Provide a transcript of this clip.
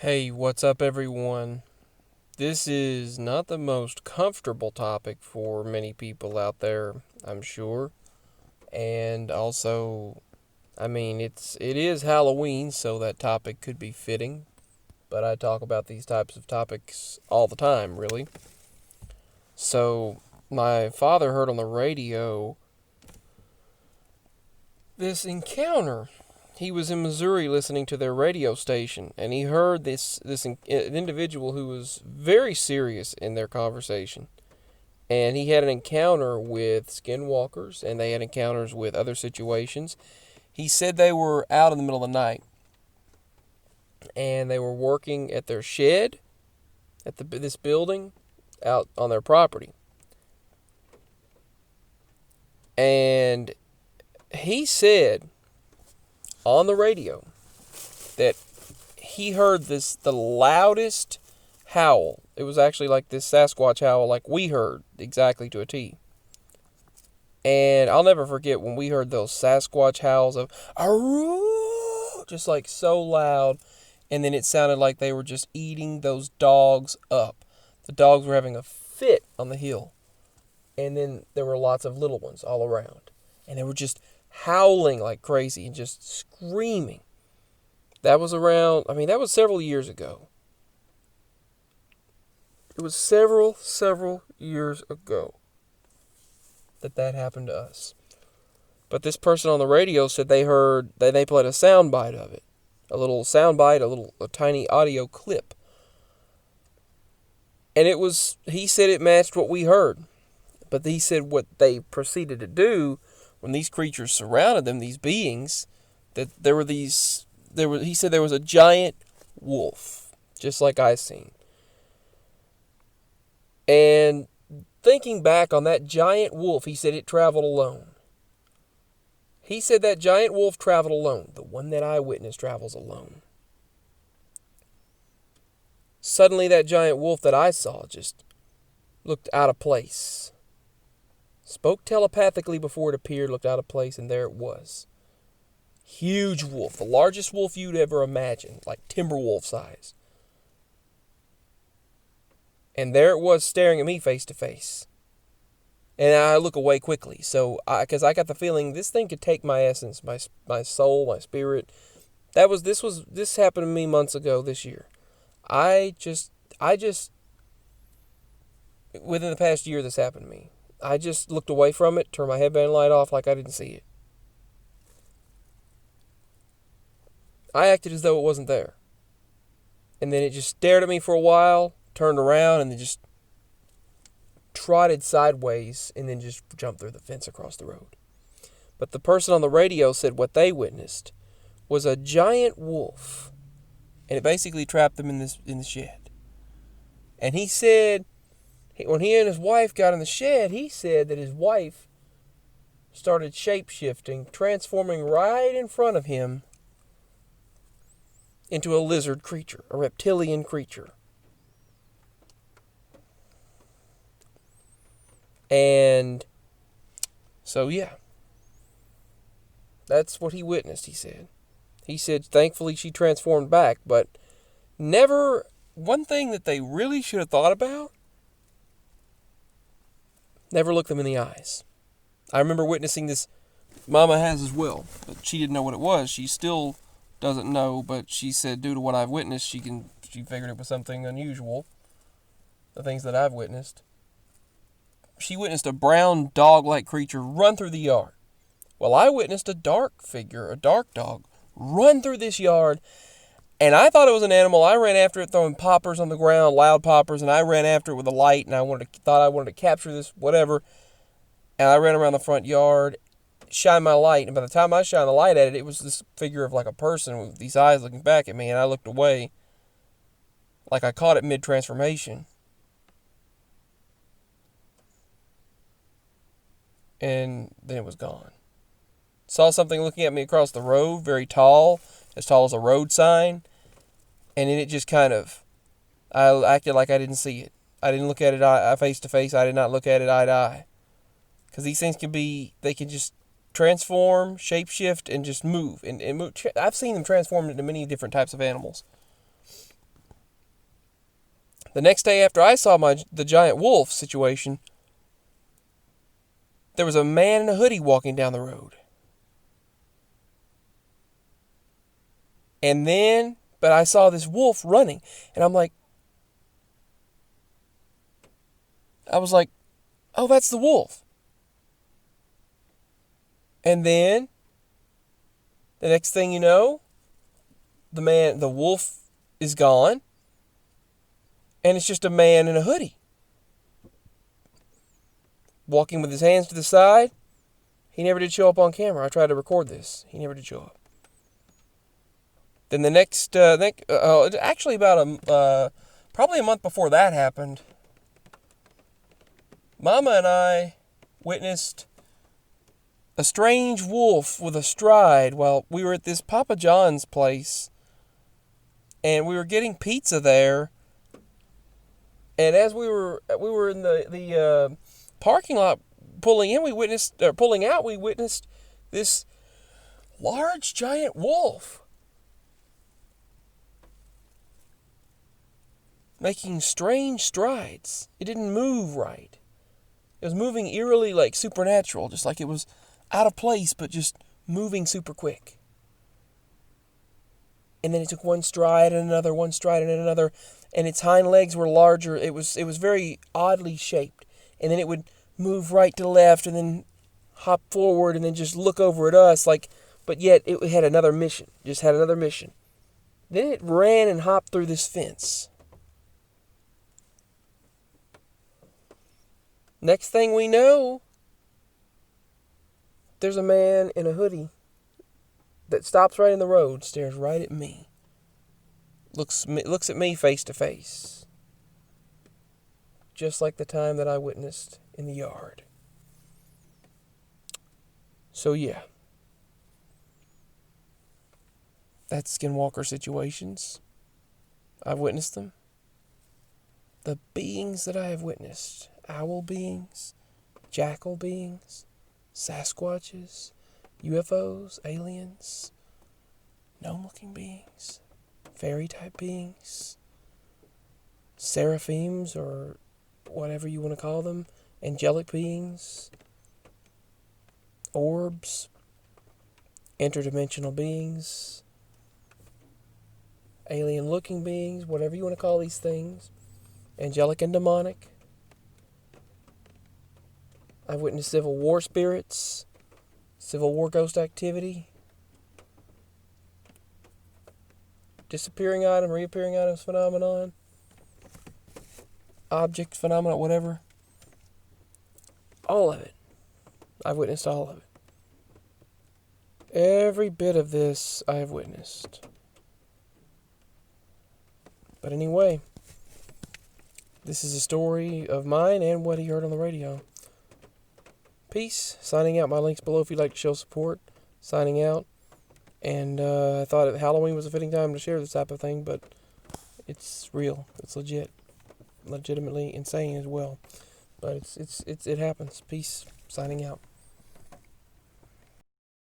Hey, what's up, everyone? This is not the most comfortable topic for many people out there, I'm sure. And also, it is Halloween, so that topic could be fitting. But I talk about these types of topics all the time, really. So, my father heard on the radio this encounter. He was in Missouri listening to their radio station, and he heard an individual who was very serious in their conversation. And he had an encounter with skinwalkers, and they had encounters with other situations. He said they were out in the middle of the night, and they were working at their shed at this building out on their property. And he said on the radio that he heard the loudest howl. It was actually like this Sasquatch howl, like we heard exactly to a T. And I'll never forget when we heard those Sasquatch howls of "Aroo!" just like so loud, and then it sounded like they were just eating those dogs up. The dogs were having a fit on the hill, and then there were lots of little ones all around, and they were just howling like crazy and just screaming. That was that was several years ago. It was several years ago that happened to us. But this person on the radio said they heard, they played a sound bite of it. A little sound bite, a tiny audio clip. And he said it matched what we heard. But he said what they proceeded to do when these creatures surrounded them, these beings, that he said there was a giant wolf, just like I seen. And thinking back on that giant wolf, he said it traveled alone. He said that giant wolf traveled alone. The one that I witnessed travels alone. Suddenly that giant wolf that I saw just looked out of place. Spoke telepathically before it appeared, looked out of place, and there it was. Huge wolf, the largest wolf you'd ever imagine, like timber wolf size. And there it was staring at me face to face. And I look away quickly, because I got the feeling this thing could take my essence, my soul, my spirit. This happened to me months ago this year. I just within the past year this happened to me. I just looked away from it, turned my headband light off like I didn't see it. I acted as though it wasn't there. And then it just stared at me for a while, turned around, and then just trotted sideways, and then just jumped through the fence across the road. But the person on the radio said what they witnessed was a giant wolf, and it basically trapped them in the shed. And he said, when he and his wife got in the shed, he said that his wife started shape-shifting, transforming right in front of him into a lizard creature, a reptilian creature. And so, yeah, that's what he witnessed, he said. He said, thankfully she transformed back, but one thing that they really should have thought about, never look them in the eyes. I remember witnessing this. Mama has as well, but she didn't know what it was. She still doesn't know, but she said due to what I've witnessed, she figured it was something unusual. The things that I've witnessed. She witnessed a brown dog-like creature run through the yard. Well, I witnessed a dark dog, run through this yard, and I thought it was an animal. I ran after it, throwing poppers on the ground, loud poppers, and I ran after it with a light, and thought I wanted to capture this, whatever. And I ran around the front yard, shined my light, and by the time I shined the light at it, it was this figure of like a person with these eyes looking back at me, and I looked away, like I caught it mid-transformation. And then it was gone. Saw something looking at me across the road, very tall as a road sign, and then it just I acted like I didn't see it. I didn't look at it face to face. I did not look at it eye to eye. Because these things they can just transform, shapeshift, and just move. And move. I've seen them transform into many different types of animals. The next day after I saw the giant wolf situation, there was a man in a hoodie walking down the road. But I saw this wolf running, and I was like, oh, that's the wolf. And then, the next thing you know, the wolf is gone, and it's just a man in a hoodie, walking with his hands to the side. He never did show up on camera. I tried to record this. He never did show up. Then the next, actually about probably a month before that happened, Mama and I witnessed a strange wolf with a stride while we were at this Papa John's place, and we were getting pizza there. And as we were in the parking lot pulling out, we witnessed this large giant wolf making strange strides. It didn't move right. It was moving eerily, like supernatural, just like it was out of place, but just moving super quick. And then it took one stride and another, and its hind legs were larger. It was very oddly shaped. And then it would move right to left and then hop forward and then just look over at us, but yet it had another mission. Then it ran and hopped through this fence. Next thing we know, there's a man in a hoodie that stops right in the road, stares right at me, looks at me face to face, just like the time that I witnessed in the yard. So yeah, that's Skinwalker situations. I've witnessed them. The beings that I have witnessed: owl beings, jackal beings, Sasquatches, UFOs, aliens, gnome-looking beings, fairy-type beings, seraphims, or whatever you want to call them, angelic beings, orbs, interdimensional beings, alien-looking beings, whatever you want to call these things, angelic and demonic. I've witnessed Civil War spirits, Civil War ghost activity, disappearing item, reappearing items phenomenon, object phenomenon, whatever. All of it. I've witnessed all of it. Every bit of this I have witnessed. But anyway, this is a story of mine and what he heard on the radio. Peace. Signing out. My link's below if you'd like to show support. Signing out. And I thought Halloween was a fitting time to share this type of thing, but it's real. It's legit. Legitimately insane as well. But it happens. Peace. Signing out.